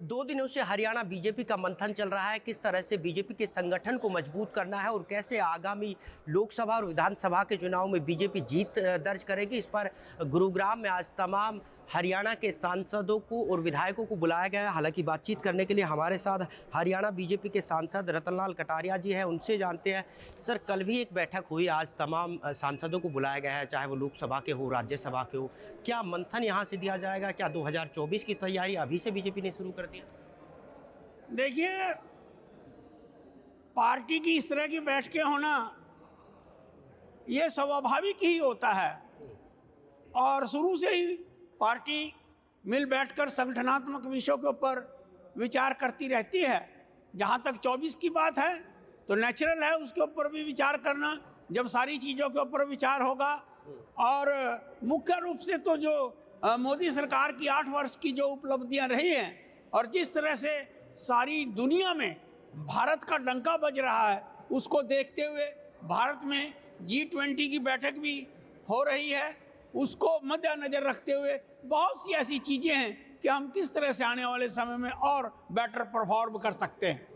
2 दिनों से हरियाणा बीजेपी का मंथन चल रहा है। किस तरह से बीजेपी के संगठन को मजबूत करना है और कैसे आगामी लोकसभा और विधानसभा के चुनाव में बीजेपी जीत दर्ज करेगी, इस पर गुरुग्राम में आज तमाम हरियाणा के सांसदों को और विधायकों को बुलाया गया है। हालांकि बातचीत करने के लिए हमारे साथ हरियाणा बीजेपी के सांसद रतनलाल कटारिया जी हैं, उनसे जानते हैं। सर, कल भी एक बैठक हुई, आज तमाम सांसदों को बुलाया गया है, चाहे वो लोकसभा के हो, राज्यसभा के हो। क्या मंथन यहाँ से दिया जाएगा? क्या 2024 की तैयारी अभी से बीजेपी ने शुरू कर दिया? देखिए, पार्टी की इस तरह की बैठकें होना ये स्वाभाविक ही होता है और शुरू से ही पार्टी मिल बैठकर संगठनात्मक विषयों के ऊपर विचार करती रहती है। जहाँ तक 24 की बात है तो नेचुरल है उसके ऊपर भी विचार करना, जब सारी चीज़ों के ऊपर विचार होगा। और मुख्य रूप से तो जो मोदी सरकार की 8 वर्ष की जो उपलब्धियां रही हैं और जिस तरह से सारी दुनिया में भारत का डंका बज रहा है, उसको देखते हुए भारत में G20 की बैठक भी हो रही है, उसको मद्देनजर रखते हुए बहुत सी ऐसी चीज़ें हैं कि हम किस तरह से आने वाले समय में और बेटर परफॉर्म कर सकते हैं।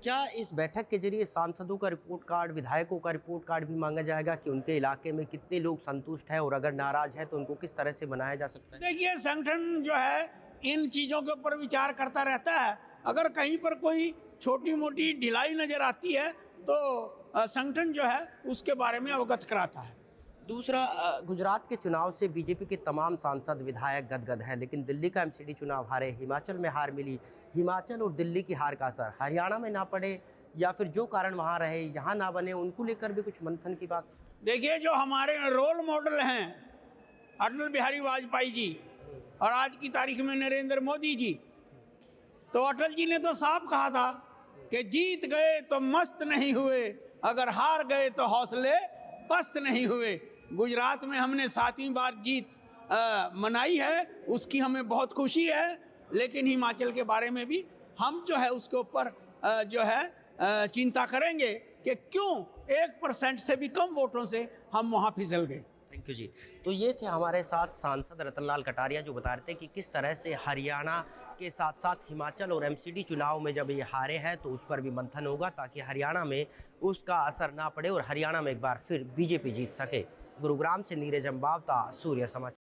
क्या इस बैठक के जरिए सांसदों का रिपोर्ट कार्ड, विधायकों का रिपोर्ट कार्ड भी मांगा जाएगा कि उनके इलाके में कितने लोग संतुष्ट हैं और अगर नाराज है तो उनको किस तरह से बनाया जा सकता है? देखिए, संगठन जो है इन चीज़ों के ऊपर विचार करता रहता है। अगर कहीं पर कोई छोटी मोटी ढिलाई नज़र आती है तो संगठन जो है उसके बारे में अवगत कराता है। दूसरा, गुजरात के चुनाव से बीजेपी के तमाम सांसद विधायक गदगद हैं, लेकिन दिल्ली का एमसीडी चुनाव हारे, हिमाचल में हार मिली। हिमाचल और दिल्ली की हार का असर हरियाणा में ना पड़े या फिर जो कारण वहाँ रहे यहाँ ना बने, उनको लेकर भी कुछ मंथन की बात? देखिए, जो हमारे रोल मॉडल हैं अटल बिहारी वाजपेयी जी और आज की तारीख में नरेंद्र मोदी जी, तो अटल जी ने तो साफ कहा था कि जीत गए तो मस्त नहीं हुए, अगर हार गए तो हौसले पस्त नहीं हुए। गुजरात में हमने 7वीं बार जीत मनाई है, उसकी हमें बहुत खुशी है। लेकिन हिमाचल के बारे में भी हम जो है उसके ऊपर जो है चिंता करेंगे कि क्यों 1% से भी कम वोटों से हम वहाँ फिसल गए। थैंक यू जी। तो ये थे हमारे साथ सांसद रतनलाल कटारिया, जो बता रहे थे कि किस तरह से हरियाणा के साथ साथ हिमाचल और एमसीडी चुनाव में जब ये हारे हैं तो उस पर भी मंथन होगा ताकि हरियाणा में उसका असर ना पड़े और हरियाणा में एक बार फिर बीजेपी जीत सके। गुरुग्राम से नीरज अम्बावता, सूर्य समाचार।